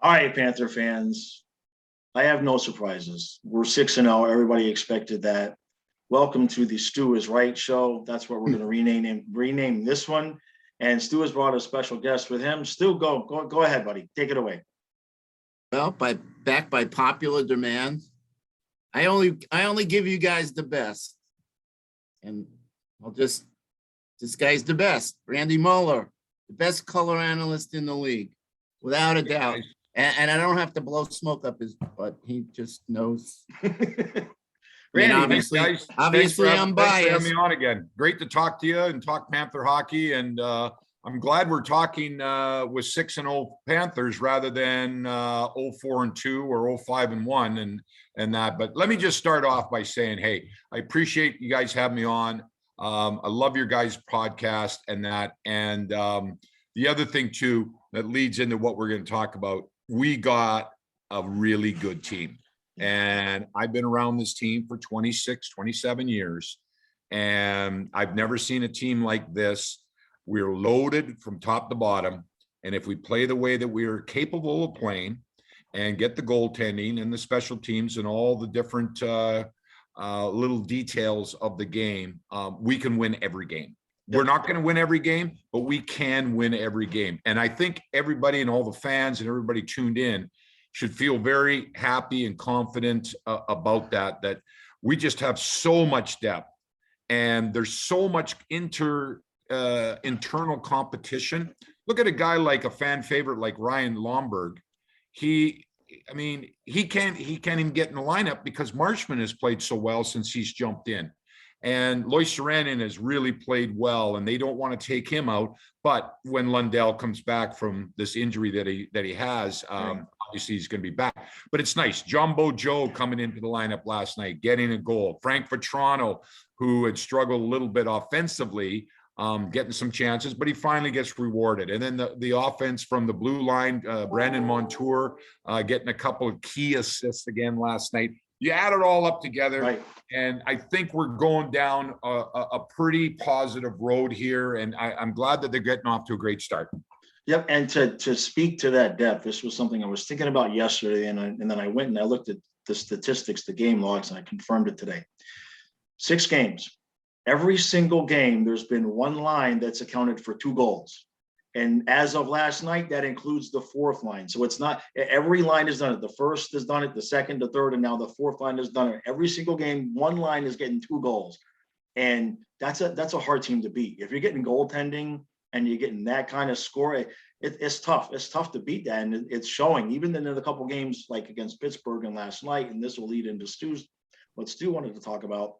All right, Panther fans, I have no surprises. We're 6-0. Everybody expected that. Welcome to the Stu is Right show. That's what we're going to rename this one. And Stu has brought a special guest with him. Stu, go ahead, buddy. Take it away. Well, back by popular demand, I only give you guys the best, and this guy's the best. Randy Moller, the best color analyst in the league, without a doubt. And I don't have to blow smoke up his butt. He just knows. Randy, obviously, I'm biased. Thanks for having me on again. Great to talk to you and talk Panther hockey. And I'm glad we're talking with 6-0 Panthers rather than 0-4-2 or 0-5-1 and that. But let me just start off by saying, hey, I appreciate you guys having me on. I love your guys' podcast and that. And the other thing too that leads into what we're going to talk about, we got a really good team. And I've been around this team for 26, 27 years, and I've never seen a team like this. We're loaded from top to bottom. And if we play the way that we're capable of playing and get the goaltending and the special teams and all the different little details of the game, we can win every game. We're not going to win every game, but we can win every game. And I think everybody and all the fans and everybody tuned in should feel very happy and confident about that we just have so much depth and there's so much internal competition. Look at a guy like a fan favorite like Ryan Lomberg. He can't even get in the lineup because Marchman has played so well since he's jumped in. And Lois Saranen has really played well, and they don't want to take him out. But when Lundell comes back from this injury that he has, obviously he's going to be back. But it's nice. Jumbo Joe coming into the lineup last night, getting a goal. Frank Vetrano, who had struggled a little bit offensively, getting some chances, but he finally gets rewarded. And then the offense from the blue line, Brandon Montour getting a couple of key assists again last night. You add it all up together, right, and I think we're going down a pretty positive road here, and I'm glad that they're getting off to a great start. Yep, and to speak to that depth, this was something I was thinking about yesterday, and then I went and I looked at the statistics, the game logs, and I confirmed it today. 6 games. Every single game, there's been one line that's accounted for 2 goals. And as of last night, that includes the 4th line. So it's not every line has done it. The first has done it, the second, the third, and now the 4th line has done it. Every single game, one line is getting 2 goals. And that's a hard team to beat. If you're getting goaltending and you're getting that kind of score, it's tough. It's tough to beat that. And it's showing, even in a couple games like against Pittsburgh and last night, and this will lead into what Stu wanted to talk about.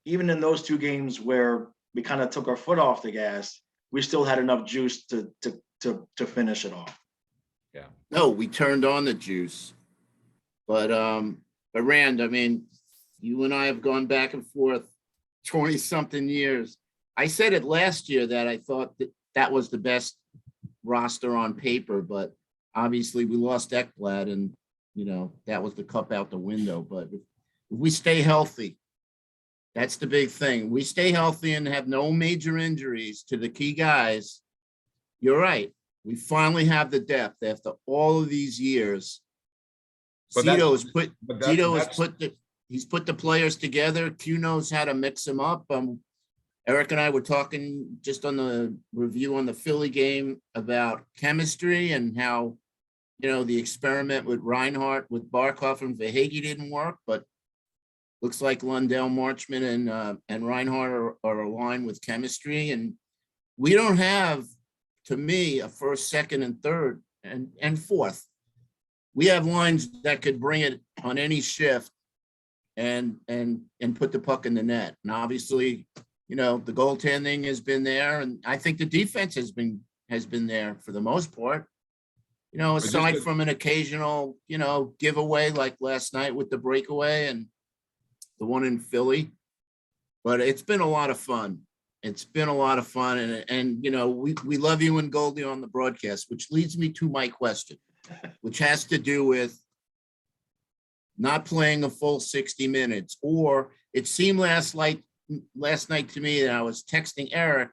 Even in those 2 games where we kind of took our foot off the gas, we still had enough juice to finish it off. Yeah. No, we turned on the juice. But Rand, I mean, you and I have gone back and forth 20-something years. I said it last year that I thought that was the best roster on paper, but obviously we lost Ekblad, and that was the cup out the window. But if we stay healthy, that's the big thing. We stay healthy and have no major injuries to the key guys. You're right. We finally have the depth after all of these years. He's put the players together. Q knows how to mix them up. Eric and I were talking just on the review on the Philly game about chemistry and how, the experiment with Reinhart, with Barkov and Verhaeghe didn't work, but looks like Lundell, Marchman, and Reinhart are aligned with chemistry. And we don't have, to me, a first, second, and third, and fourth. We have lines that could bring it on any shift and put the puck in the net. And obviously, the goaltending has been there, and I think the defense has been there for the most part. Aside from an occasional, giveaway like last night with the breakaway and the one in Philly, but it's been a lot of fun. It's been a lot of fun. And we love you and Goldie on the broadcast, which leads me to my question, which has to do with not playing a full 60 minutes, or it seemed last night to me that I was texting Eric.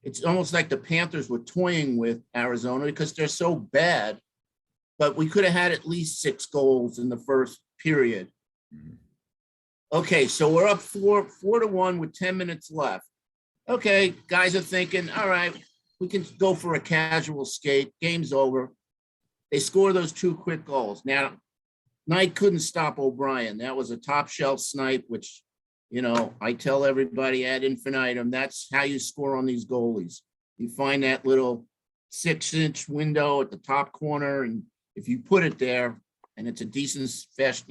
It's almost like the Panthers were toying with Arizona because they're so bad, but we could have had at least 6 goals in the first period. Mhm. Okay, so we're up 4-1 with 10 minutes left. Okay, guys are thinking, all right, we can go for a casual skate. Game's over. They score those 2 quick goals. Now, Knight couldn't stop O'Brien. That was a top shelf snipe, which, you know, I tell everybody ad infinitum, that's how you score on these goalies. You find that little 6-inch window at the top corner, and if you put it there and it's a decent fast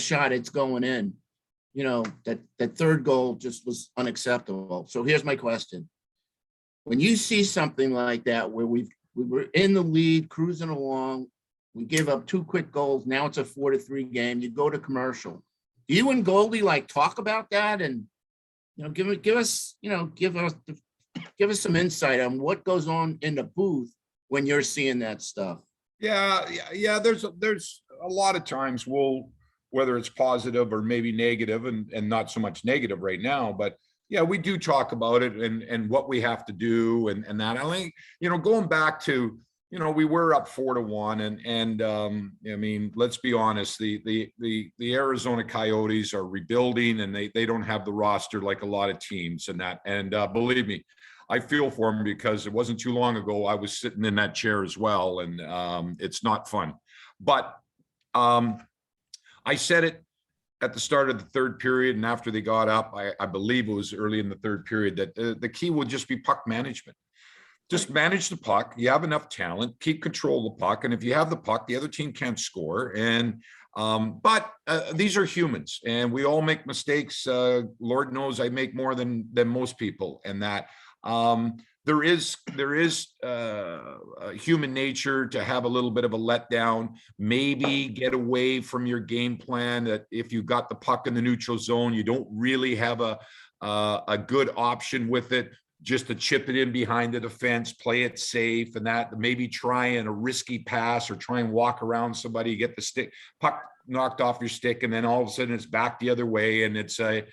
shot, it's going in. You know, that third goal just was unacceptable. So here's my question. When you see something like that, where we were in the lead, cruising along, we gave up 2 quick goals, now it's a 4-3 game, you go to commercial. Do you and Goldie like talk about that? And, you know, give us some insight on what goes on in the booth when you're seeing that stuff. Yeah. There's a lot of times whether it's positive or maybe negative, and not so much negative right now, but yeah, we do talk about it and what we have to do and that. I think, you know, going back to, you know, we were up 4-1 and I mean, let's be honest, the Arizona Coyotes are rebuilding, and they don't have the roster like a lot of teams and that. And believe me, I feel for them, because it wasn't too long ago I was sitting in that chair as well, and it's not fun. But I said it at the start of the third period, and after they got up, I believe it was early in the third period, that the key would just be puck management. Just manage the puck. You have enough talent, keep control of the puck. And if you have the puck, the other team can't score. And but these are humans, and we all make mistakes. Lord knows I make more than most people, and that there is human nature to have a little bit of a letdown, maybe get away from your game plan. That if you got the puck in the neutral zone, you don't really have a good option with it, just to chip it in behind the defense, play it safe, and that maybe try in a risky pass or try and walk around somebody, get the puck knocked off your stick, and then all of a sudden it's back the other way, and it's a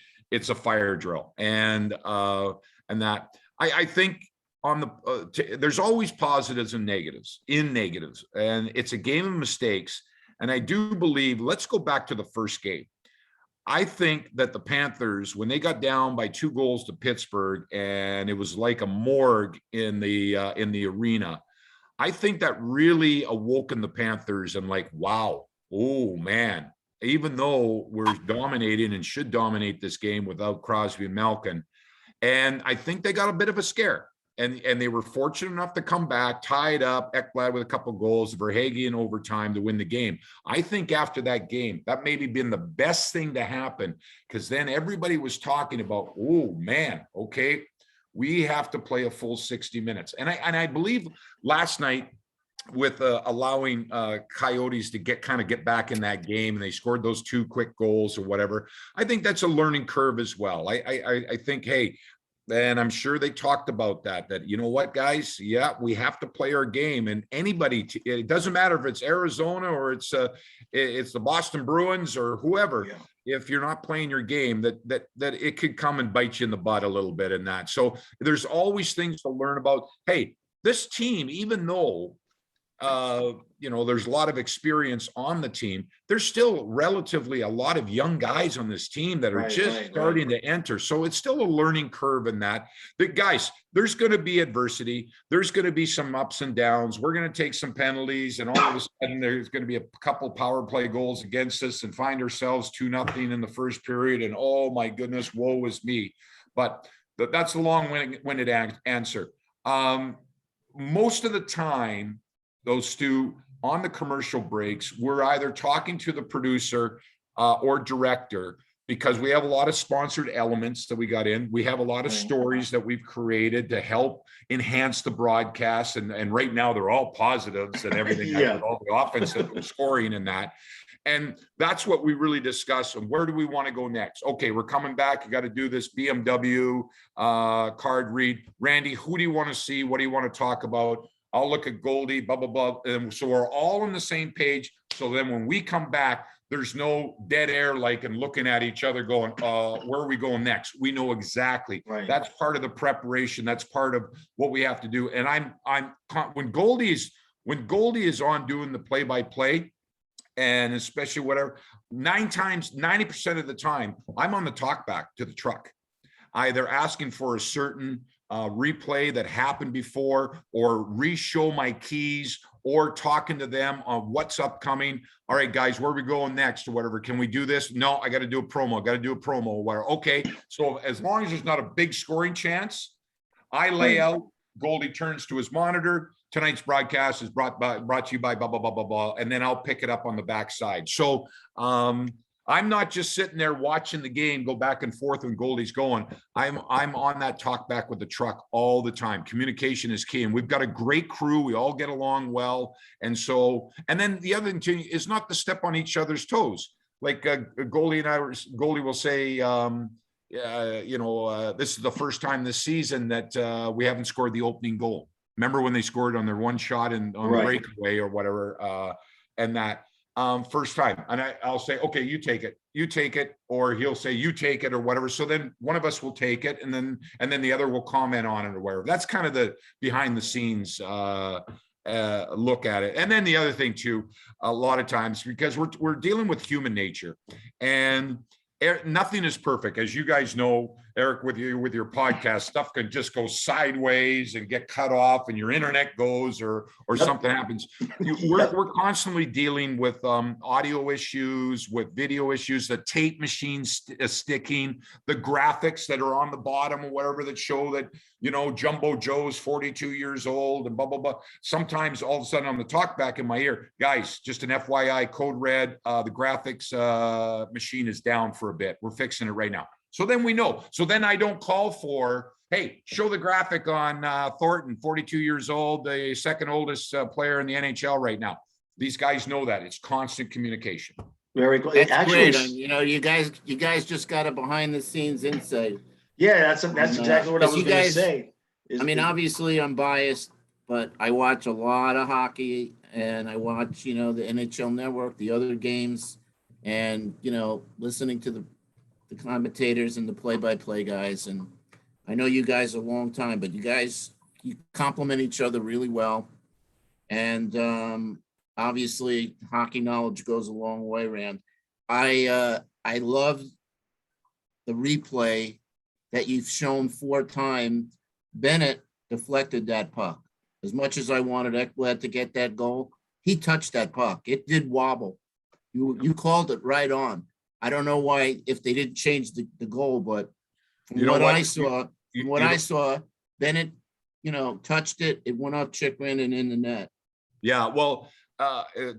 fire drill. And that I think on the there's always positives and negatives, and it's a game of mistakes. And I do believe, let's go back to the first game. I think that the Panthers, when they got down by 2 goals to Pittsburgh, and it was like a morgue in the arena, I think that really awoken the Panthers, and like, wow, oh man, even though we're dominating and should dominate this game without Crosby and Malkin, and I think they got a bit of a scare. And they were fortunate enough to come back, tie it up, Ekblad with a couple of goals, Verhaeghe in overtime to win the game. I think after that game, that maybe been the best thing to happen, because then everybody was talking about, oh man, okay, we have to play a full 60 minutes. And I believe last night, with allowing Coyotes to get back in that game, and they scored those 2 quick goals or whatever, I think that's a learning curve as well. I think, hey, and I'm sure they talked about that, you know what, guys, yeah, we have to play our game. And anybody, it doesn't matter if it's Arizona or it's the Boston Bruins or whoever, if you're not playing your game, that it could come and bite you in the butt a little bit in that. So there's always things to learn about. Hey, this team, even though you know, there's a lot of experience on the team, there's still relatively a lot of young guys on this team that are starting to enter. So it's still a learning curve in that. But guys, there's going to be adversity. There's going to be some ups and downs. We're going to take some penalties, and all of a sudden there's going to be a couple power play goals against us, and find ourselves 2-0 in the first period. And oh my goodness, woe is me. But that's a long-winded answer. Most of the time, those 2 on the commercial breaks, we're either talking to the producer or director, because we have a lot of sponsored elements that we got in. We have a lot of stories that we've created to help enhance the broadcast. And right now they're all positives and everything, all the offense that we're scoring in that. And that's what we really discuss. And where do we want to go next? Okay, we're coming back. You got to do this BMW card read. Randy, who do you want to see? What do you want to talk about? I'll look at Goldie, blah, blah, blah. And so we're all on the same page. So then when we come back, there's no dead air, like, and looking at each other going, where are we going next? We know exactly. That's part of the preparation. That's part of what we have to do. And when Goldie's when Goldie is on doing the play-by-play, and especially whatever, 90% of the time, I'm on the talk back to the truck, either asking for a certain replay that happened before, or re-show my keys, or talking to them on what's upcoming. All right, guys, where are we going next, or whatever? Can we do this? No, I got to do a promo. Whatever. Okay, so as long as there's not a big scoring chance, I lay out. Goldie turns to his monitor. Tonight's broadcast is brought to you by blah, blah, blah, blah, blah. And then I'll pick it up on the backside. So I'm not just sitting there watching the game go back and forth when Goldie's going. I'm on that talk back with the truck all the time. Communication is key. And we've got a great crew. We all get along well. And then the other thing is not to step on each other's toes. Like Goldie will say, this is the first time this season that we haven't scored the opening goal. Remember when they scored on their one shot and on the breakaway or whatever, and that first time. And I'll say, okay, you take it, or he'll say, you take it, or whatever. So then one of us will take it, and then the other will comment on it or whatever. That's kind of the behind the scenes look at it. And then the other thing too, a lot of times, because we're dealing with human nature, and nothing is perfect, as you guys know, Eric, with your podcast, stuff can just go sideways and get cut off, and your internet goes, or something happens. We're constantly dealing with audio issues, with video issues, the tape machine sticking, the graphics that are on the bottom or whatever that show that Jumbo Joe's 42 years old and blah blah blah. Sometimes all of a sudden on the talk back in my ear, guys, just an FYI, code red, the graphics machine is down for a bit. We're fixing it right now. So then we know. So then I don't call for, hey, show the graphic on Thornton, 42 years old, the second oldest player in the NHL right now. These guys know that. It's constant communication. Very cool. That's great. You guys just got a behind the scenes insight. Yeah, that's exactly what I was going to say. Obviously I'm biased, but I watch a lot of hockey, and I watch, the NHL Network, the other games, and, listening to the commentators and the play-by-play guys. And I know you guys a long time, but you complement each other really well. And obviously hockey knowledge goes a long way, Rand. I love the replay that you've shown 4 times. Bennett deflected that puck. As much as I wanted Ekblad to get that goal, he touched that puck. It did wobble. You called it right on. I don't know why, if they didn't change the goal, but from what I saw, Bennett, touched it. It went off Chikrin and in the net. Yeah, well,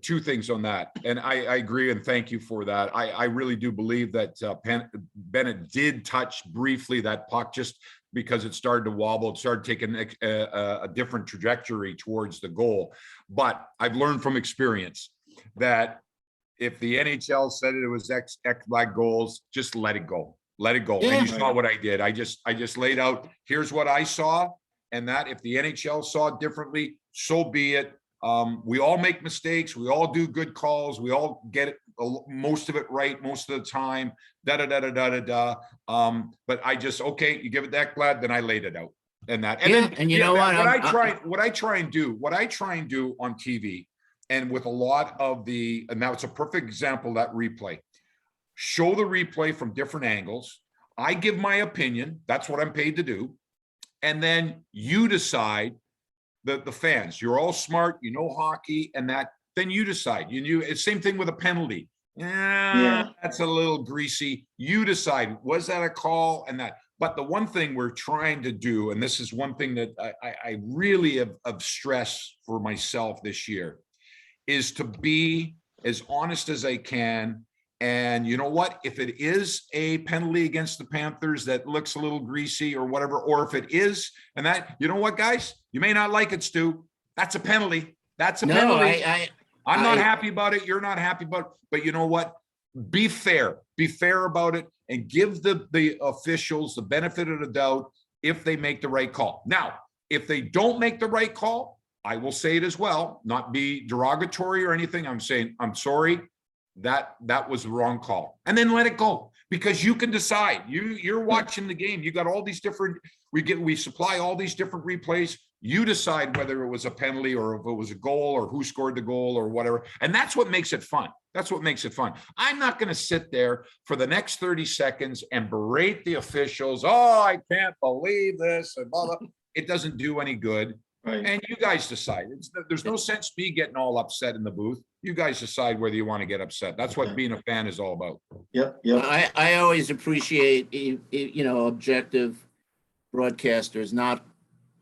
2 things on that. And I agree, and thank you for that. I really do believe that Bennett did touch briefly that puck, just because it started to wobble. It started taking a different trajectory towards the goal. But I've learned from experience that if the NHL said it was Ekblad goals, just let it go. Let it go. Yeah. And you saw what I did. I just laid out, here's what I saw. And that if the NHL saw it differently, so be it. We all make mistakes. We all do good calls. We all get it, most of it right most of the time. But I just, okay, you give it to Ekblad, then I laid it out. And that. And then, you know what? What I try and do on TV, and with a lot of and now it's a perfect example of that replay. Show the replay from different angles. I give my opinion. That's what I'm paid to do. And then you decide, the fans, you're all smart, hockey, and that, then you decide. It's same thing with a penalty. Yeah, that's a little greasy. You decide, was that a call? And that. But the one thing we're trying to do, and this is one thing that I really have stressed for myself this year, is to be as honest as I can. And you know what? If it is a penalty against the Panthers that looks a little greasy or whatever, or if it is, and that, you know what, guys? You may not like it, Stu. That's a penalty. That's a penalty. I'm not happy about it. You're not happy about it. But you know what? Be fair. Be fair about it, and give the officials the benefit of the doubt if they make the right call. Now, if they don't make the right call, I will say it as well, not be derogatory or anything. I'm saying, I'm sorry, that was the wrong call. And then let it go, because you can decide. You're watching the game. You got all these different, we supply all these different replays. You decide whether it was a penalty or if it was a goal or who scored the goal or whatever. And that's what makes it fun. That's what makes it fun. I'm not going to sit there for the next 30 seconds and berate the officials. Oh, I can't believe this and blah, blah. It doesn't do any good. Right. And you guys decide. There's no sense me getting all upset in the booth. You guys decide whether you want to get upset. That's what being a fan is all about. Yep. Yep. I always appreciate, objective broadcasters, not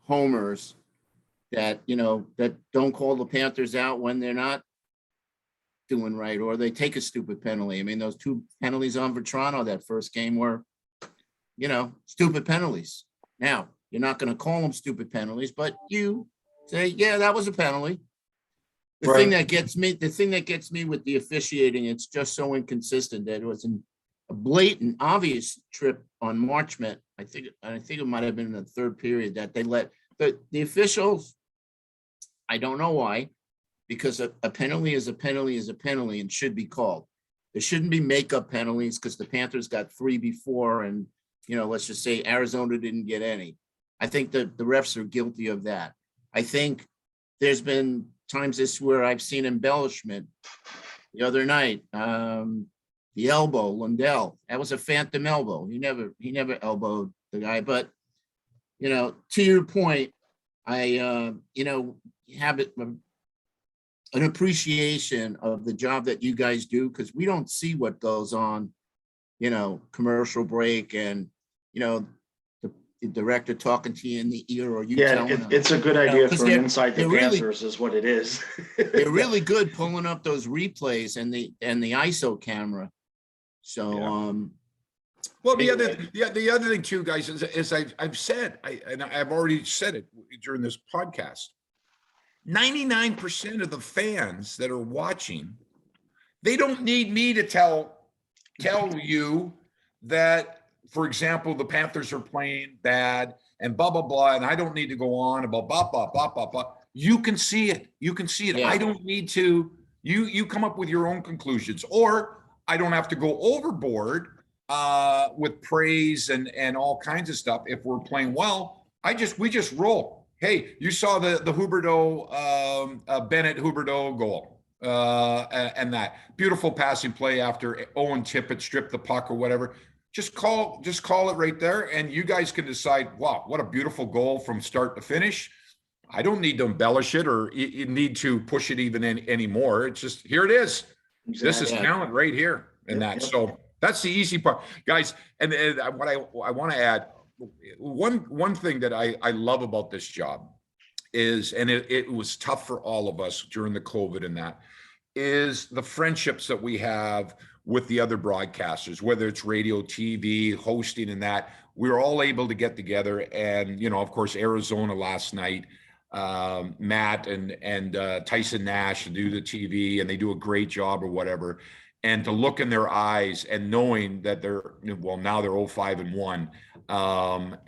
homers that, that don't call the Panthers out when they're not doing right, or they take a stupid penalty. I mean, those 2 penalties on Vetrano that first game were, stupid penalties. Now, you're not going to call them stupid penalties, but you say, yeah, that was a penalty. The thing that gets me with the officiating, it's just so inconsistent that it was a blatant, obvious trip on Marchment. I think it might have been in the 3rd period that they let the officials. I don't know why, because a penalty is a penalty is a penalty and should be called. There shouldn't be makeup penalties because the Panthers got 3 before, and let's just say Arizona didn't get any. I think that the refs are guilty of that. I think there's been times this where I've seen embellishment. The other night, the elbow, Lundell, that was a phantom elbow. He never elbowed the guy. But, to your point, I, have an appreciation of the job that you guys do, because we don't see what goes on, commercial break and, the director talking to you in the ear, or you telling them. It's a good idea for an Inside the really, Panthers is what it is. They're really good pulling up those replays and the ISO camera. So, well, the other thing too, guys, is I've said, and I've already said it during this podcast. 99% of the fans that are watching, they don't need me to tell you that, for example, the Panthers are playing bad and blah, blah, blah. And I don't need to go on about blah, blah, blah, blah, blah. You can see it. You can see it. Yeah. I don't need to, you come up with your own conclusions, or I don't have to go overboard with praise and all kinds of stuff. If we're playing well, we just roll. Hey, you saw the Huberdeau, Bennett Huberdeau goal and that beautiful passing play after Owen Tippett stripped the puck or whatever. Just call it right there, and you guys can decide, wow, what a beautiful goal from start to finish. I don't need to embellish it or you need to push it even anymore. It's just, here it is. Exactly. This is talent right here. And that. So that's the easy part, guys. And what I want to add, one thing that I love about this job is, and it was tough for all of us during the COVID and that, is the friendships that we have with the other broadcasters, whether it's radio, TV, hosting and that. We're all able to get together. And, of course, Arizona last night, Matt and Tyson Nash do the TV, and they do a great job or whatever. And to look in their eyes and knowing that now they're 0-5-1,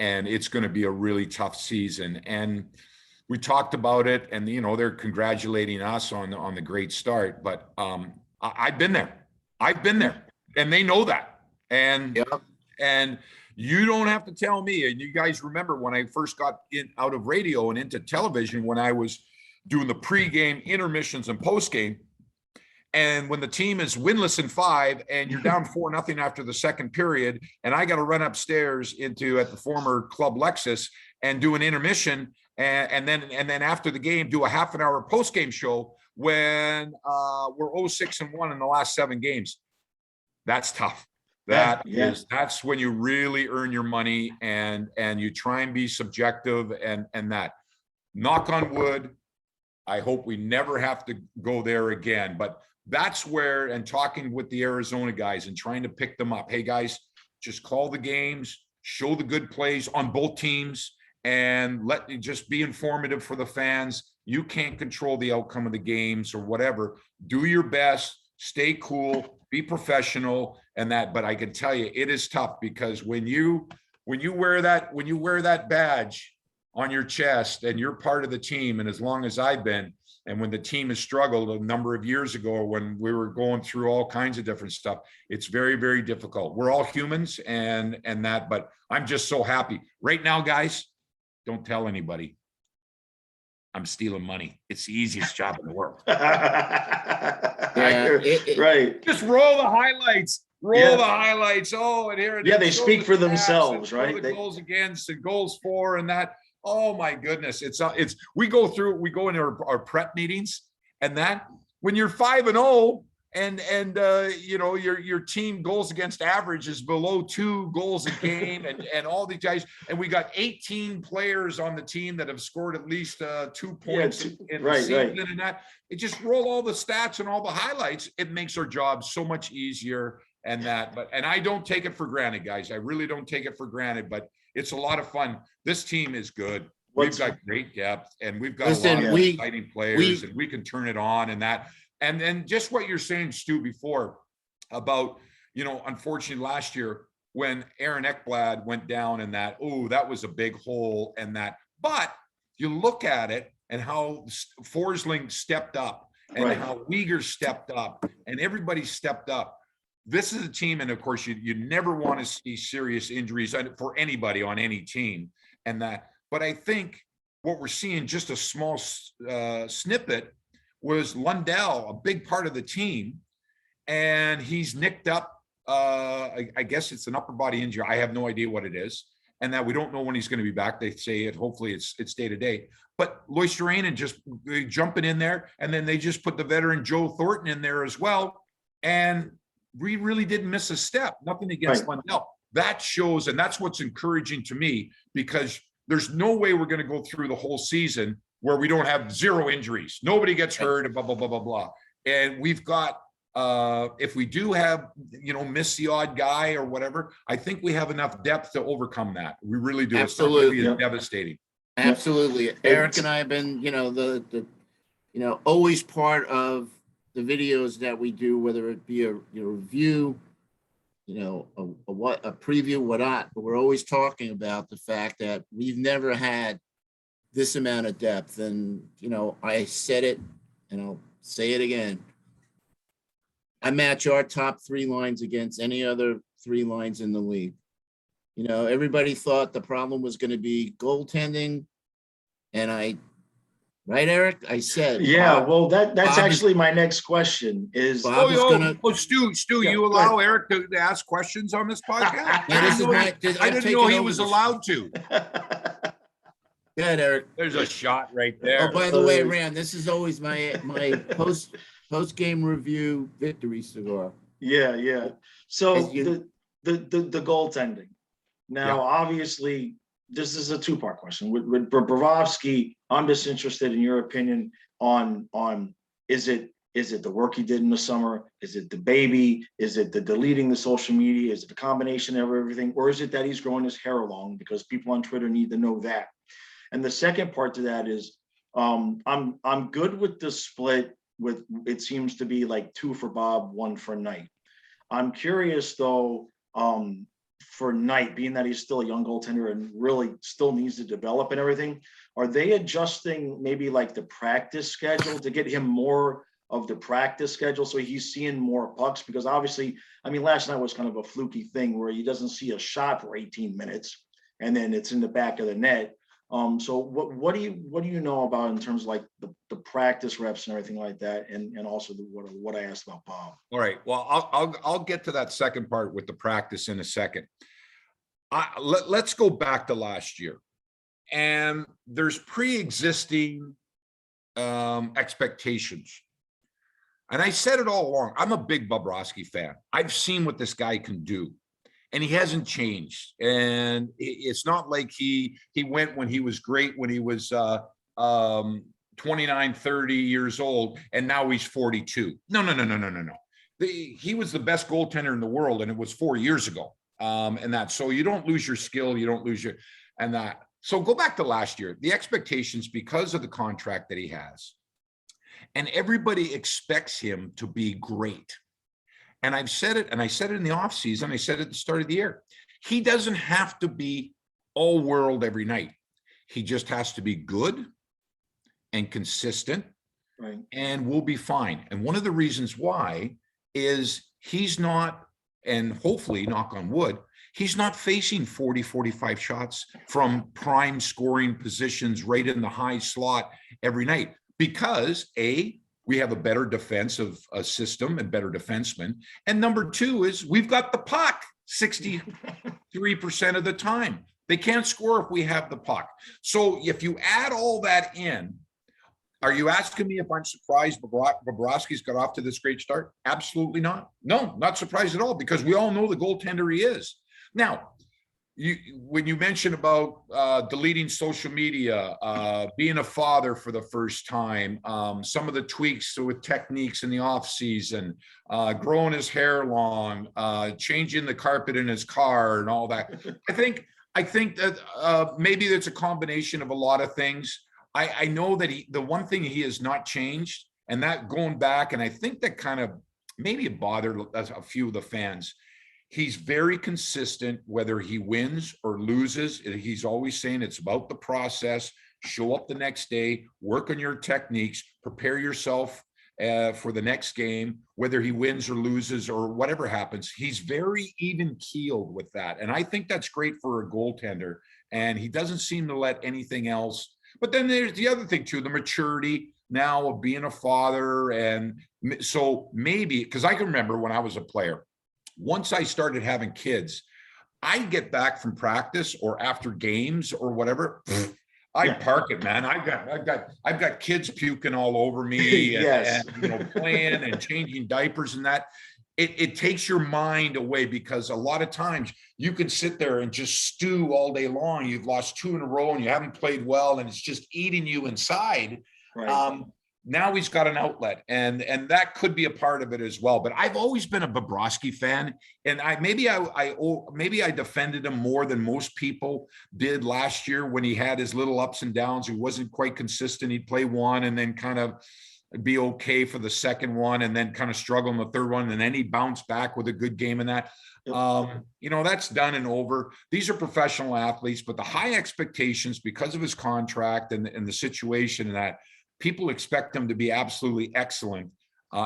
and it's going to be a really tough season. And we talked about it, and they're congratulating us on the great start. But I've been there, and they know that. And and you don't have to tell me. And you guys remember when I first got out of radio and into television, when I was doing the pregame, intermissions, and postgame. And when the team is winless in 5 and you're down 4-0 after the second period, and I got to run upstairs at the former Club Lexus and do an intermission, and then after the game do a half an hour post-game show when we're 0-6-1 in the last 7 games. That's tough. That's when you really earn your money, and you try and be subjective and that. Knock on wood, I hope we never have to go there again. But that's where, and talking with the Arizona guys and trying to pick them up. Hey guys, just call the games, show the good plays on both teams, and just be informative for the fans. You can't control the outcome of the games or whatever. Do your best, stay cool, be professional and that. But I can tell you, it is tough, because when you wear that badge on your chest and you're part of the team, and as long as I've been, and when the team has struggled a number of years ago when we were going through all kinds of different stuff, it's very, very difficult. We're all humans and that, but I'm just so happy right now, guys. Don't tell anybody. I'm stealing money. It's the easiest job in the world. Yeah, Right. Just roll the highlights. Yeah. The highlights. Oh, and here it Yeah, is. they Show speak the for stats themselves, and show right? the goals against and goals for and that. Oh my goodness. We go into our prep meetings, and that when you're 5-0 and you know, your team goals against average is below 2 goals a game, and all these guys, and we got 18 players on the team that have scored at least 2 points in the season, and that it just roll all the stats and all the highlights. It makes our job so much easier. And I don't take it for granted, guys. I really don't take it for granted, but it's a lot of fun. This team is good. We've got great depth, and we've got a lot of exciting players, and we can turn it on and that. And then just what you're saying, Stu, before about, you know, unfortunately last year when Aaron Ekblad went down and that, that was a big hole and that. But you look at it and how Forsling stepped up and how Uyghur stepped up and everybody stepped up. This is a team, and of course, you never want to see serious injuries for anybody on any team, and that. But I think what we're seeing, just a small snippet, was Lundell, a big part of the team, and he's nicked up. I guess it's an upper body injury. I have no idea what it is, and that we don't know when he's going to be back. They say it. Hopefully, it's day to day. But Loisterainen just jumping in there, and then they just put the veteran Joe Thornton in there as well, and we really didn't miss a step. Nothing against Lundell. That shows, and that's what's encouraging to me, because there's no way we're going to go through the whole season where we don't have 0 injuries. Nobody gets hurt, and blah, blah, blah, blah, blah. And we've got, if we do have, you know, miss the odd guy or whatever, I think we have enough depth to overcome that. We really do. Absolutely. It's not devastating. Absolutely. Eric and I have been, you know, always part of the videos that we do, whether it be a review, you know, a preview, what not, but we're always talking about the fact that we've never had this amount of depth. And, you know, I said it and I'll say it again. I match our top 3 lines against any other 3 lines in the league. You know, everybody thought the problem was going to be goaltending. And right, Eric? I said, well, that's actually my next question is. Stu, you allow Eric to ask questions on this podcast? I didn't know he was allowed to. Go ahead, Eric. There's a shot right there. Oh, by the way, Rand, this is always my post-game review victory cigar. Yeah. So the goaltending. Now, obviously, this is a 2-part question. With Bobrovsky, I'm just interested in your opinion on is it the work he did in the summer? Is it the baby? Is it the deleting the social media? Is it the combination of everything? Or is it that he's growing his hair long? Because people on Twitter need to know that. And the second part to that is I'm good with the split with, it seems to be like 2 for Bob, 1 for Knight. I'm curious though, for Knight, being that he's still a young goaltender and really still needs to develop and everything, are they adjusting maybe like the practice schedule to get him more of the practice schedule so he's seeing more pucks? Because obviously, I mean, last night was kind of a fluky thing where he doesn't see a shot for 18 minutes and then it's in the back of the net. So what do you know about in terms of like the practice reps and everything like that, and also what I asked about Bob? All right. Well, I'll get to that second part with the practice in a second. Let's go back to last year, and there's pre-existing expectations. And I said it all along. I'm a big Bobrovsky fan. I've seen what this guy can do. And he hasn't changed. And it's not like he went when he was great, when he was 29, 30 years old, and now he's 42. No. He was the best goaltender in the world, and it was 4 years ago. And that, so you don't lose your skill, you don't lose and that. So go back to last year, the expectations, because of the contract that he has, and everybody expects him to be great. And I've said it, and I said it in the offseason, I said it at the start of the year. He doesn't have to be all world every night. He just has to be good and consistent, right, and we'll be fine. And one of the reasons why is he's not, and hopefully, knock on wood, He's not facing 40, 45 shots from prime scoring positions right in the high slot every night because we have a better defensive system and better defensemen. And number two is we've got the puck 63% of the time. They can't score if we have the puck. So if you add all that in, are you asking me if I'm surprised Bobrovsky's got off to this great start? Absolutely not. No, not surprised at all, because we all know the goaltender he is. Now, when you mention about deleting social media, being a father for the first time, some of the tweaks with techniques in the off season, growing his hair long, changing the carpet in his car and all that. I think that maybe it's a combination of a lot of things. I know that the one thing he has not changed, and that going back, and I think that kind of maybe it bothered a few of the fans. He's very consistent, whether he wins or loses. He's always saying it's about the process. Show up the next day, work on your techniques, prepare yourself for the next game, whether he wins or loses or whatever happens. He's very even keeled with that. And I think that's great for a goaltender. And he doesn't seem to let anything else. But then there's the other thing too, the maturity now of being a father. And so maybe, because I can remember when I was a player, once I started having kids, I'd get back from practice or after games or whatever. I'd park it, man. I've got kids puking all over me and playing and changing diapers and that. It takes your mind away, because a lot of times you can sit there and just stew all day long. You've lost 2 in a row and you haven't played well, and it's just eating you inside. Right. Now he's got an outlet, and that could be a part of it as well. But I've always been a Bobrovsky fan, and maybe I defended him more than most people did last year when he had his little ups and downs. He wasn't quite consistent. He'd play one and then kind of be okay for the second one, and then kind of struggle in the third one, and then he'd bounce back with a good game in that. That's done and over. These are professional athletes, but the high expectations because of his contract and the situation and that, people expect him to be absolutely excellent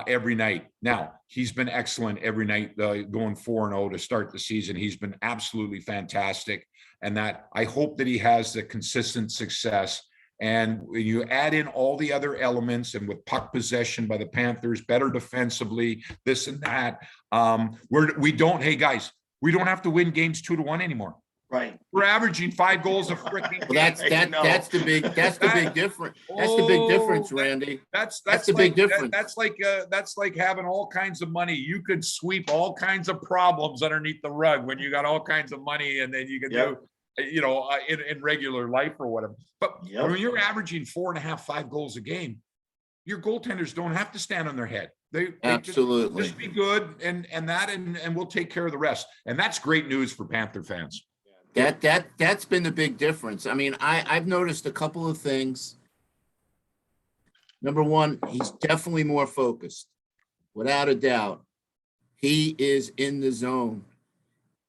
every night. Now, he's been excellent every night, going 4-0 to start the season. He's been absolutely fantastic. And that I hope that he has the consistent success. And when you add in all the other elements, and with puck possession by the Panthers, better defensively, this and that, hey guys, we don't have to win games 2-1 anymore. Right. We're averaging 5 goals a freaking game. Well, that's the big difference. That's the big difference, Randy. That's the big difference. That's like having all kinds of money. You could sweep all kinds of problems underneath the rug when you got all kinds of money, and then you can do, in regular life or whatever. But when you're averaging 4.5, 5 goals a game, your goaltenders don't have to stand on their head. They absolutely just be good and we'll take care of the rest. And that's great news for Panther fans. That's been the big difference. I mean, I've noticed a couple of things. Number one, he's definitely more focused, without a doubt. He is in the zone.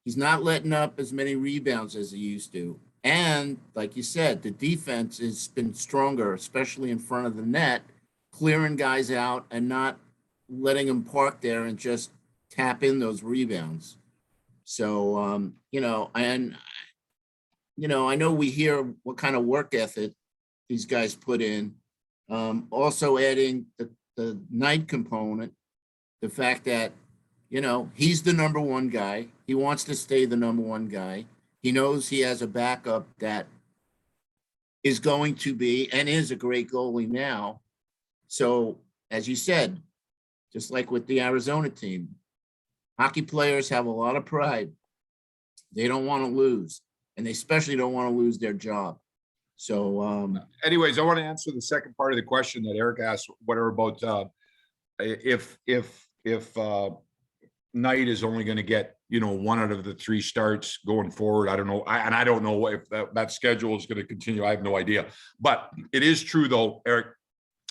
He's not letting up as many rebounds as he used to. And like you said, the defense has been stronger, especially in front of the net, clearing guys out and not letting them park there and just tap in those rebounds. So, I know we hear what kind of work ethic these guys put in. Also adding the night component, the fact that, he's the number one guy. He wants to stay the number one guy. He knows he has a backup that is going to be and is a great goalie now. So, as you said, just like with the Arizona team, hockey players have a lot of pride. They don't want to lose, and they especially don't want to lose their job. So, anyways, I want to answer the second part of the question that Eric asked, whatever about if Knight is only going to get, 1 out of the 3 starts going forward. I don't know. I don't know if that schedule is going to continue. I have no idea. But it is true, though, Eric,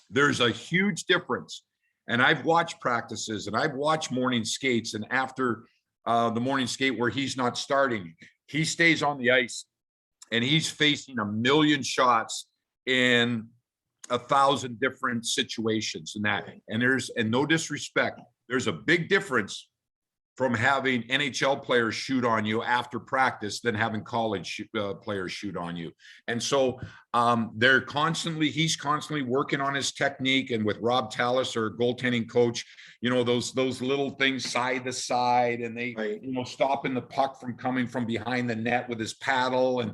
there's a huge difference. And I've watched practices and I've watched morning skates, and after the morning skate where he's not starting, he stays on the ice and he's facing a million shots in 1,000 different situations and that. And no disrespect, there's a big difference from having NHL players shoot on you after practice than having college players shoot on you. And so he's constantly working on his technique. And with Rob Tallis, our goaltending coach, those little things side to side, and they, Right. stopping the puck from coming from behind the net with his paddle. And,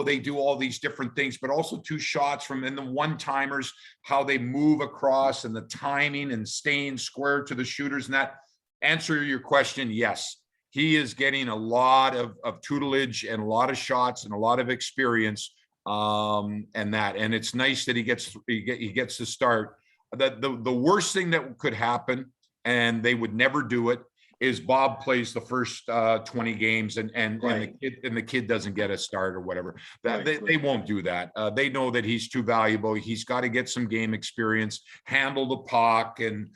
they do all these different things, but also 2 shots from in the one-timers, how they move across and the timing and staying square to the shooters. And that, answer your question, yes, he is getting a lot of tutelage and a lot of shots and a lot of experience, and it's nice that he gets to start. The worst thing that could happen, and they would never do it, is Bob plays the first 20 games and Right. the kid doesn't get a start or whatever. Right. They won't do that. They know that he's too valuable. He's got to get some game experience, handle the puck, and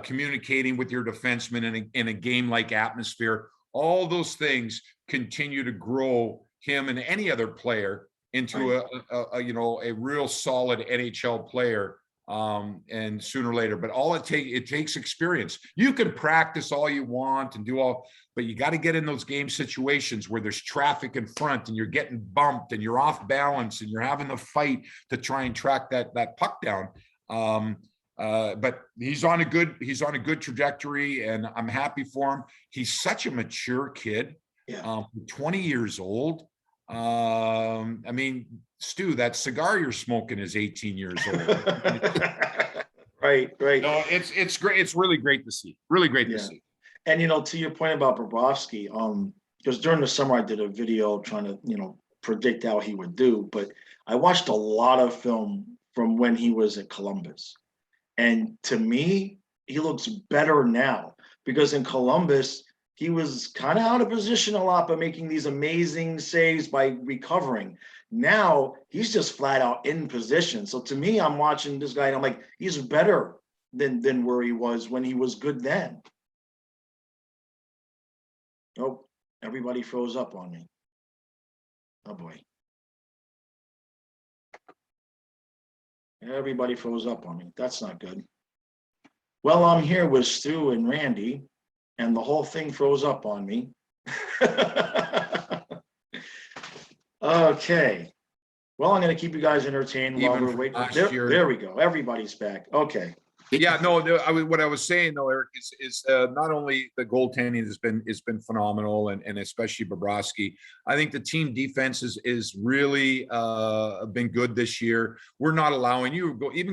communicating with your defenseman in a game-like atmosphere. All those things continue to grow him and any other player into a real solid NHL player. And sooner or later, but it takes experience. You can practice all you want and do all, but you got to get in those game situations where there's traffic in front and you're getting bumped and you're off balance and you're having to fight to try and track that puck down. But he's on a good trajectory, and I'm happy for him. He's such a mature kid. Yeah. 20 years old. I mean, Stu, that cigar you're smoking is 18 years old. Right. No, it's great. It's really great to see. Really great to see. And to your point about Bobrovsky, because during the summer I did a video trying to predict how he would do, but I watched a lot of film from when he was at Columbus, and to me, he looks better now, because in Columbus he was kind of out of position a lot, but making these amazing saves by recovering. Now he's just flat out in position. So to me, I'm watching this guy and I'm like, he's better than where he was when he was good then. Oh, everybody froze up on me. Oh boy. Everybody froze up on me. That's not good. Well, I'm here with Stu and Randy, and the whole thing froze up on me. Okay. Well, I'm going to keep you guys entertained while we're waiting. There we go. Everybody's back. Okay. Yeah, no, what I was saying though, Eric, is not only the goaltending has been phenomenal, and especially Bobrovsky. I think the team defense is really been good this year. We're not allowing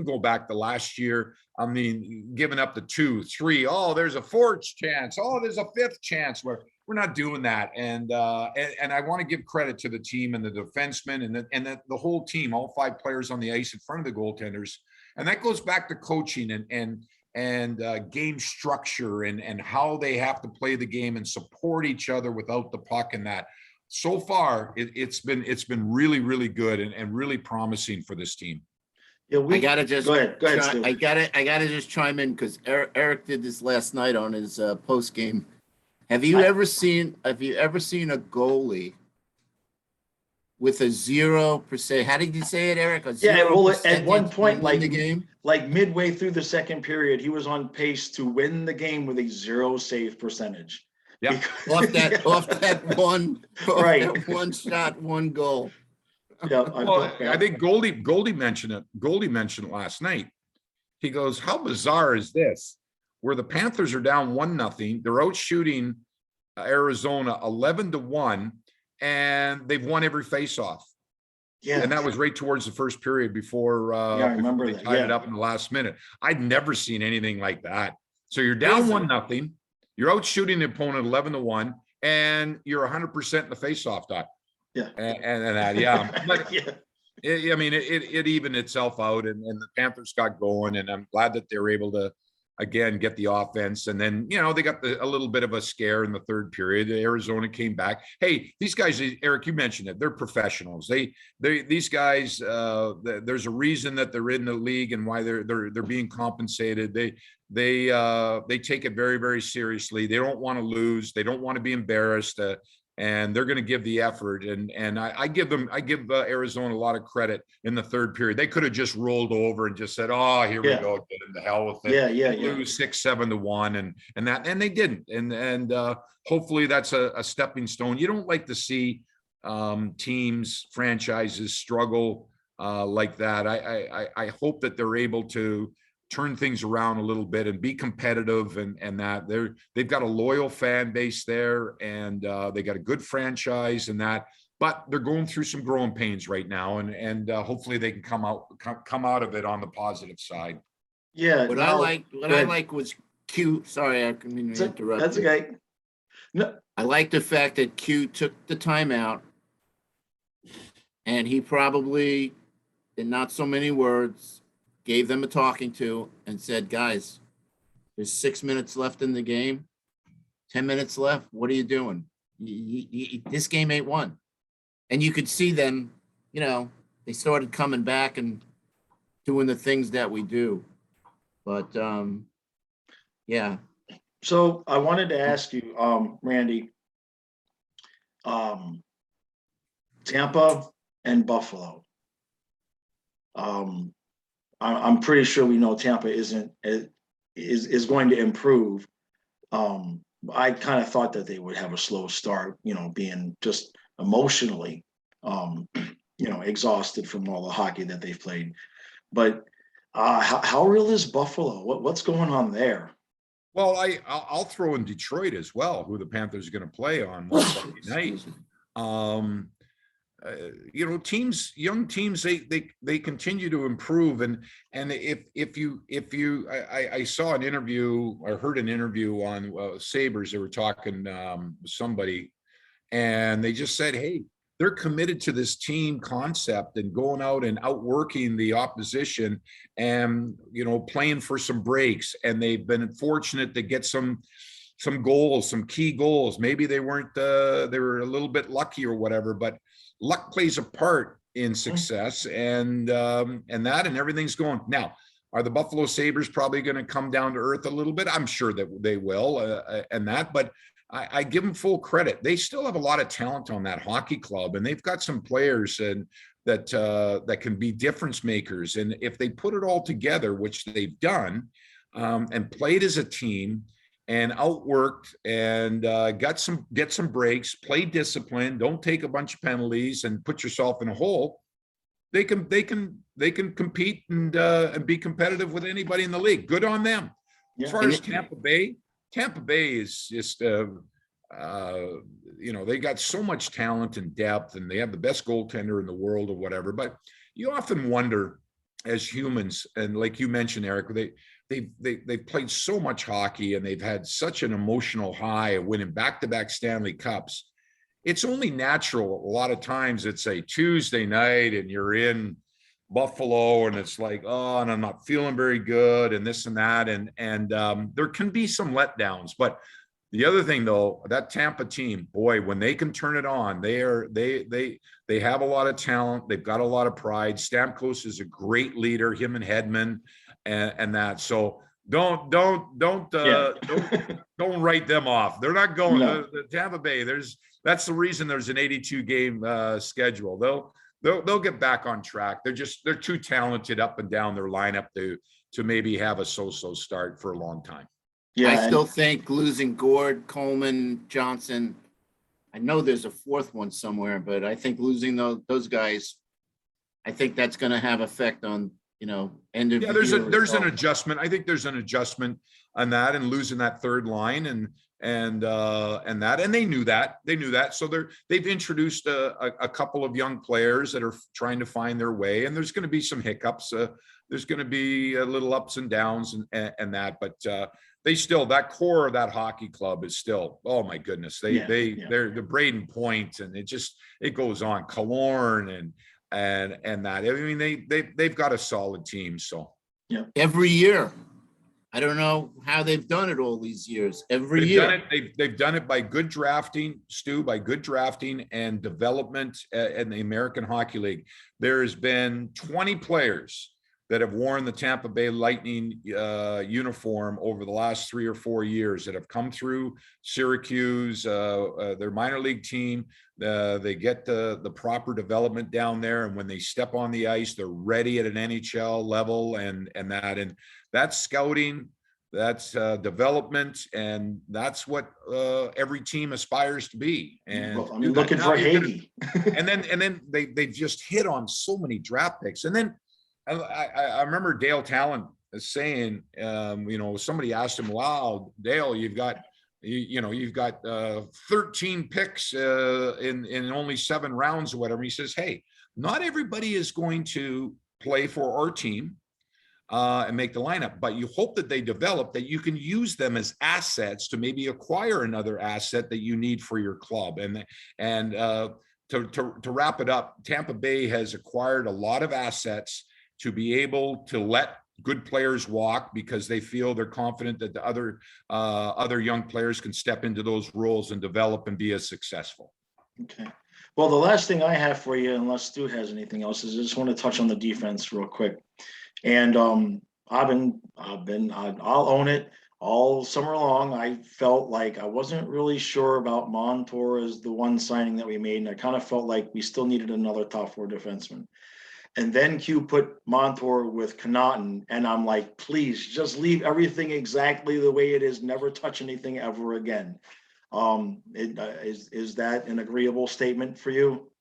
go back to last year. I mean, giving up the 2, 3. Oh, there's a 4th chance. Oh, there's a 5th chance. We're not doing that. And I want to give credit to the team and the defensemen and the whole team, all 5 players on the ice in front of the goaltenders. And that goes back to coaching and game structure and how they have to play the game and support each other without the puck. And that so far it's been really, really good and really promising for this team. Yeah, I gotta just go ahead, Stu. I gotta just chime in because Eric did this last night on his post game. Have you ever seen a goalie with a 0%? How did you say it, Eric? At one point, like the game, like midway through the second period, he was on pace to win the game with a 0 save percentage. Yeah, off that one, right, that one shot, one goal. Yeah, I think Goldie mentioned it. Goldie mentioned it last night. He goes, "How bizarre is this? Where the Panthers are down 1-0, they're out shooting Arizona 11-1, and they've won every faceoff." Yeah, and that was right towards the first period before I remember they that. tied it up in the last minute. I'd never seen anything like that. So you're down 1-0, you're out shooting the opponent 11-1, and you're 100% in the faceoff dot. Yeah, and that, yeah. But yeah. It evened itself out, and the Panthers got going, and I'm glad that they were able to again get the offense. And then they got a little bit of a scare in the third period. Arizona came back. Hey, these guys, Eric, you mentioned it, they're professionals. These guys, there's a reason that they're in the league and why they're being compensated. They take it very, very seriously. They don't want to lose. They don't want to be embarrassed. and they're going to give the effort. And I give Arizona a lot of credit in the third period. They could have just rolled over and just said, "Oh, here we Yeah. go, get in the hell with it." Yeah. Lose 6-7-1, and they didn't. And hopefully that's a stepping stone. You don't like to see teams, franchises struggle like that. I hope that they're able to turn things around a little bit and be competitive, and that they've got a loyal fan base there, and they got a good franchise and that, but they're going through some growing pains right now, and hopefully they can come out of it on the positive side. Yeah. What I like was Q. Sorry, I didn't mean to interrupt. That's you. okay. No. I like the fact that Q took the timeout, and he probably, in not so many words, gave them a talking to and said, "Guys, there's 6 minutes left in the game, 10 minutes left. What are you doing? This game ain't won." And you could see them, they started coming back and doing the things that we do. But yeah. So I wanted to ask you, Randy, Tampa and Buffalo. I'm pretty sure we know Tampa is going to improve. I kind of thought that they would have a slow start, being just emotionally, exhausted from all the hockey that they've played. But how real is Buffalo? What's going on there? Well, I'll throw in Detroit as well, who the Panthers are going to play on Sunday night. Young teams, they continue to improve, and I saw an interview, I heard an interview on Sabres. They were talking with somebody, and they just said, "Hey, they're committed to this team concept and going out and outworking the opposition, and playing for some breaks, and they've been fortunate to get some goals, some key goals. Maybe they weren't they were a little bit lucky or whatever, but luck plays a part in success, and everything's going. Now, are the Buffalo Sabres probably going to come down to earth a little bit? I'm sure that they will, but I give them full credit. They still have a lot of talent on that hockey club, and they've got some players that can be difference makers. And if they put it all together, which they've done, and played as a team, and outworked, and get some breaks, play discipline, don't take a bunch of penalties and put yourself in a hole, they can compete and be competitive with anybody in the league. Good on them. Yeah. As far as Tampa Bay is just they got so much talent and depth, and they have the best goaltender in the world or whatever. But you often wonder, as humans, and like you mentioned, Eric, they've played so much hockey, and they've had such an emotional high of winning back-to-back Stanley Cups. It's only natural. A lot of times it's a Tuesday night and you're in Buffalo, and it's like, oh, and I'm not feeling very good, and this and that. And there can be some letdowns. But the other thing, though, that Tampa team, boy, when they can turn it on, they have a lot of talent. They've got a lot of pride. Stamkos is a great leader, him and Hedman, and that. So don't write them off. They're not going to the Tampa Bay. That's the reason there's an 82 game schedule. They'll get back on track. They're too talented up and down their lineup to maybe have a so-so start for a long time. Yeah, I still think losing Gord, Coleman, Johnson. I know there's a fourth one somewhere, but I think losing those guys, I think that's going to have effect on end of. Yeah, there's an adjustment. I think there's an adjustment on that, and losing that third line and that, and they knew that. So they've introduced a couple of young players that are trying to find their way, and there's going to be some hiccups. There's going to be a little ups and downs and that, but that core of that hockey club is still, oh my goodness, they're the Braden Point, and it goes on, Killorn and that. I mean, they've got a solid team. So yeah, every year. I don't know how they've done it all these years. They've done it by good drafting, Stu, by good drafting and development in the American Hockey League. There's been 20 players that have worn the Tampa Bay Lightning uniform over the last 3 or 4 years that have come through Syracuse, their minor league team. They get the proper development down there, and when they step on the ice, they're ready at an NHL level, and that's scouting, that's development, and that's what every team aspires to be. And Well, I'm looking for Hagee. and then they just hit on so many draft picks, and then I remember Dale Talon saying, somebody asked him, "Wow, Dale, you've got 13 picks in only 7 rounds or whatever." He says, "Hey, not everybody is going to play for our team and make the lineup, but you hope that they develop, that you can use them as assets to maybe acquire another asset that you need for your club." And to wrap it up, Tampa Bay has acquired a lot of assets to be able to let good players walk because they feel they're confident that the other young players can step into those roles and develop and be as successful. Okay. Well, the last thing I have for you, unless Stu has anything else, is I just want to touch on the defense real quick. And I'll own it. All summer long, I felt like I wasn't really sure about Montour as the one signing that we made, and I kind of felt like we still needed another top 4 defenseman. And then Q put Montour with Connaughton, and I'm like, please just leave everything exactly the way it is. Never touch anything ever again. Is that an agreeable statement for you?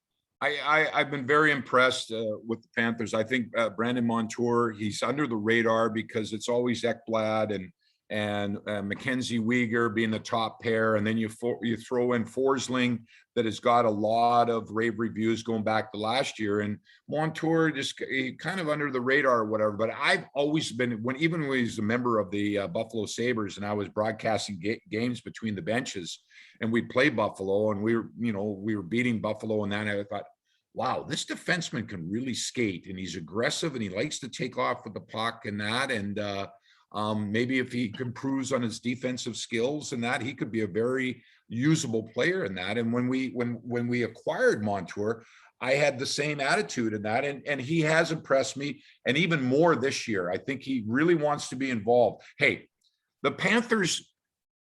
I've been very impressed with the Panthers. I think Brandon Montour, he's under the radar because it's always Ekblad and Mackenzie Weegar being the top pair, and then you throw in Forsling that has got a lot of rave reviews going back to last year, and Montour just kind of under the radar or whatever. But I've always been, even when he was a member of the Buffalo Sabres and I was broadcasting games between the benches, and we played Buffalo and we were beating Buffalo, and then I thought, wow, this defenseman can really skate, and he's aggressive and he likes to take off with the puck and that. And maybe if he improves on his defensive skills and that, he could be a very usable player in that. And when we acquired Montour, I had the same attitude in that, and he has impressed me, and even more this year. I think he really wants to be involved. Hey, the Panthers,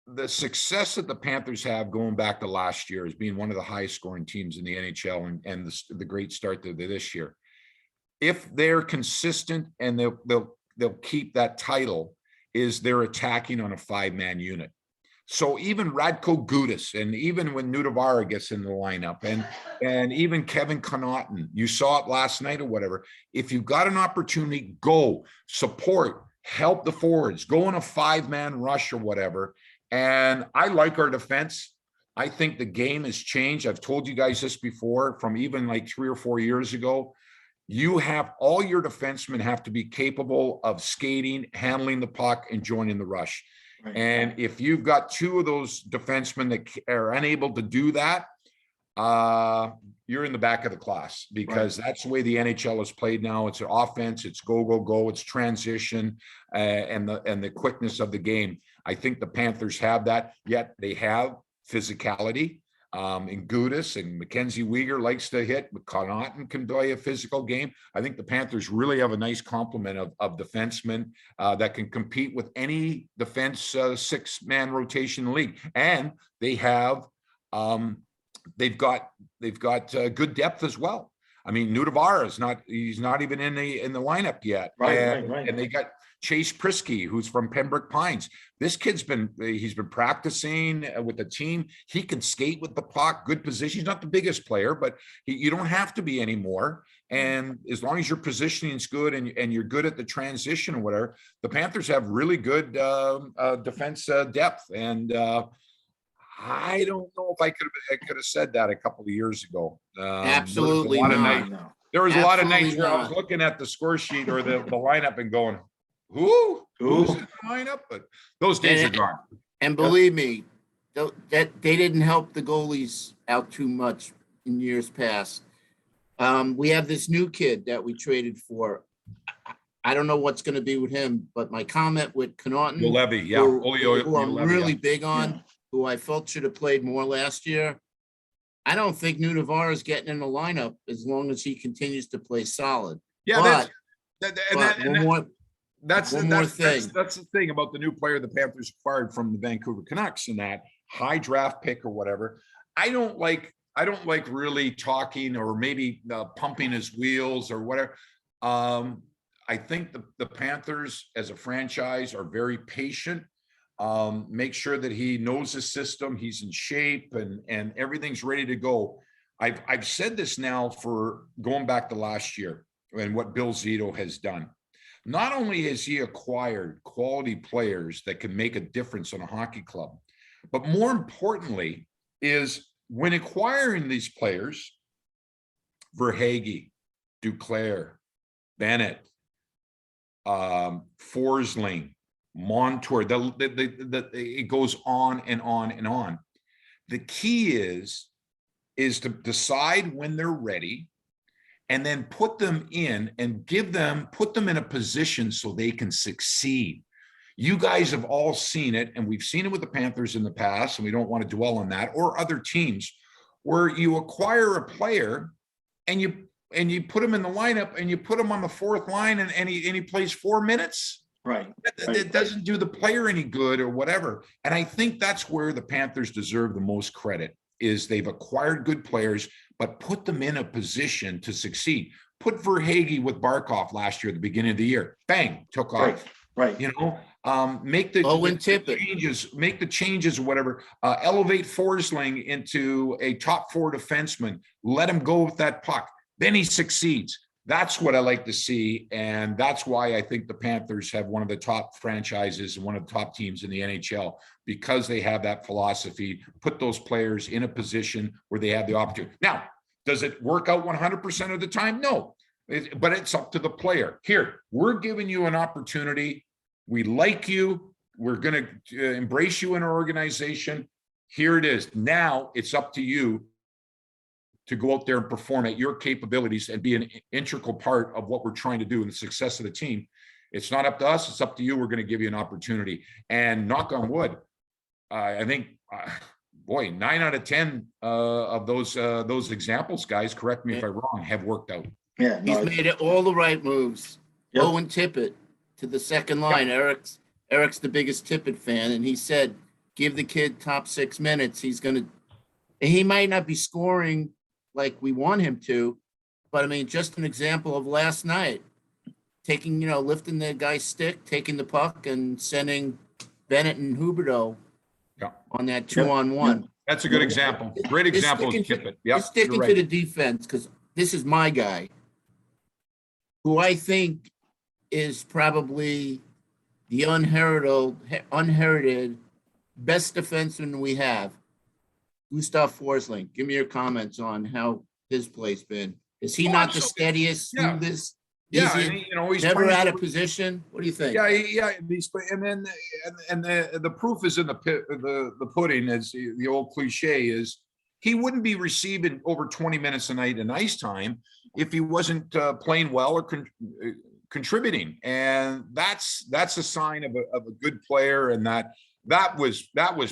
the success that the Panthers have going back to last year as being one of the highest scoring teams in the NHL, and the great start to this year. If they're consistent and they'll keep that title, is they're attacking on a 5-man unit. So even Radko Gudas, and even when Nudavara gets in the lineup, and even Kevin Connaughton, you saw it last night or whatever. If you've got an opportunity, go support, help the forwards, go on a 5-man rush or whatever. And I like our defense. I think the game has changed. I've told you guys this before, from even like 3 or 4 years ago. You have all your defensemen have to be capable of skating, handling the puck, and joining the rush. Right. And if you've got 2 of those defensemen that are unable to do that, you're in the back of the class, because that's the way the NHL is played now. It's an offense, it's go, go, go, it's transition, and the quickness of the game. I think the Panthers have that, yet they have physicality. And Gudas and Mackenzie Weegar likes to hit. Connaughton can play a physical game. I think the Panthers really have a nice complement of defensemen that can compete with any defense 6-man rotation in the league. And they have they've got good depth as well. I mean, Nudavara he's not even in the lineup yet. Right. And they got Chase Prisky, who's from Pembroke Pines. This kid's been practicing with the team. He can skate with the puck, good position. He's not the biggest player, but you don't have to be anymore. And as long as your positioning is good and you're good at the transition or whatever, the Panthers have really good defense depth. And I don't know if I could have said that a couple of years ago. Absolutely not. There was a lot of nights where I was looking at the score sheet or the lineup and going, who's in the lineup? But those days are gone. And believe me, that they didn't help the goalies out too much in years past. We have this new kid that we traded for. I don't know what's going to be with him, but my comment with Connaughton, who I'm really big on, who I felt should have played more last year. I don't think Nudavara is getting in the lineup as long as he continues to play solid. Yeah, That's One more thing. that's the thing about the new player the Panthers acquired from the Vancouver Canucks, and that high draft pick or whatever. I don't like really talking or maybe pumping his wheels or whatever. I think the Panthers as a franchise are very patient. Make sure that he knows the system, he's in shape, and everything's ready to go. I've said this now for going back to last year and what Bill Zito has done. Not only has he acquired quality players that can make a difference on a hockey club, but more importantly is when acquiring these players, Verhaeghe, Duclair, Bennett, Forsling, Montour, it goes on and on and on. The key is to decide when they're ready and then put them in and put them in a position so they can succeed. You guys have all seen it, and we've seen it with the Panthers in the past, and we don't want to dwell on that, or other teams, where you acquire a player and you put him in the lineup and you put him on the fourth line and he plays 4 minutes. Right. It doesn't do the player any good or whatever. And I think that's where the Panthers deserve the most credit, is they've acquired good players, but put them in a position to succeed. Put Verhaeghe with Barkov last year at the beginning of the year. Bang, took off. Right. You know, make the changes, make the changes, or whatever. Elevate Forsling into a top 4 defenseman. Let him go with that puck. Then he succeeds. That's what I like to see. And that's why I think the Panthers have one of the top franchises and one of the top teams in the NHL, because they have that philosophy, put those players in a position where they have the opportunity. Now, does it work out 100% of the time? No, but it's up to the player. Here, we're giving you an opportunity. We like you. We're going to embrace you in our organization. Here it is. Now it's up to you to go out there and perform at your capabilities and be an integral part of what we're trying to do and the success of the team. It's not up to us. It's up to you. We're going to give you an opportunity. And knock on wood, I think, 9 out of 10 of those examples, guys, correct me if I'm wrong, have worked out. Yeah, He's made it all the right moves. Yep. Owen Tippett to the second line. Yep. Eric's the biggest Tippett fan, and he said, give the kid top 6 minutes. He might not be scoring like we want him to, but I mean, just an example of last night, lifting the guy's stick, taking the puck, and sending Bennett and Huberdeau on that 2-on-1. That's a good example. Great example of Tippett. Yeah, sticking to the defense, because this is my guy, who I think is probably the unheralded best defenseman we have. Gustav Forsling, give me your comments on how his play's been. Is he not the steadiest, smoothest? Yeah, he's never out of position. What do you think? Yeah. And the proof is in the pudding, as the old cliche is. He wouldn't be receiving over 20 minutes a night in ice time if he wasn't playing well or contributing, and that's a sign of a good player, and that was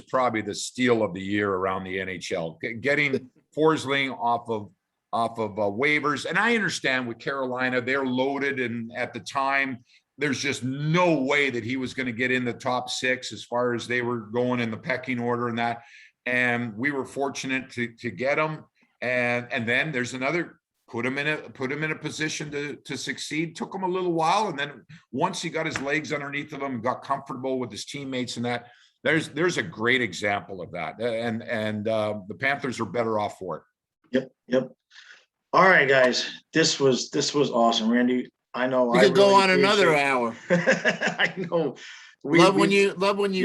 probably the steal of the year around the NHL, getting Forsling off of waivers. And I understand with Carolina, they're loaded, and at the time there's just no way that he was going to get in the top 6 as far as they were going in the pecking order and that. And we were fortunate to get him. And then there's another, put him in a position to succeed. Took him a little while. And then once he got his legs underneath of him, got comfortable with his teammates and that, there's a great example of that. And the Panthers are better off for it. Yep. All right, guys, this was awesome. Randy, I know we could go on another hour. I know. Love when you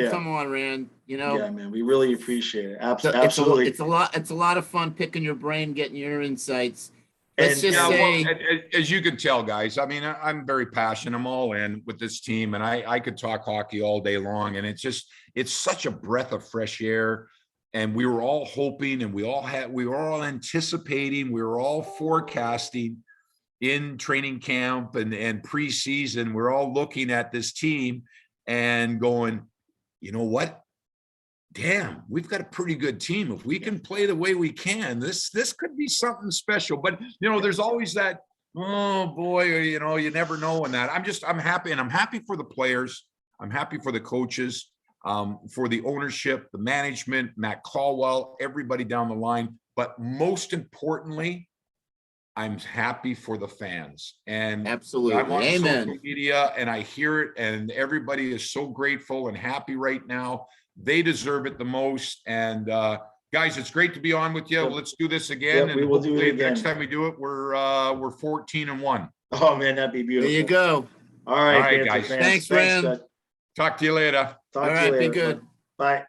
come on, Rand. Yeah, man, we really appreciate it. Absolutely. It's a lot of fun picking your brain, getting your insights. Let's just say, as you can tell, guys, I mean, I'm very passionate. I'm all in with this team, and I could talk hockey all day long. And it's such a breath of fresh air. And we were all hoping, and we were all anticipating, we were all forecasting in training camp and preseason. We're all looking at this team and going, you know what? Damn, we've got a pretty good team. If we can play the way we can, this could be something special. But there's always that Oh, boy, you know, you never know in that. I'm happy, and I'm happy for the players. I'm happy for the coaches, for the ownership, the management, Matt Caldwell, everybody down the line. But most importantly, I'm happy for the fans. And I'm Absolutely. on social Amen. media and I hear it, and everybody is so grateful and happy right now. They deserve it the most. And guys, it's great to be on with you. Yep. Let's do this again. Yep, we And will do it hopefully again. next time we do it, we're 14-1. Oh, man, that'd be There beautiful. you go. All right, All right, Panther guys. fans. Thanks, Rand. Scott. Talk to you later. Talk All to you right, be later. good. Bye.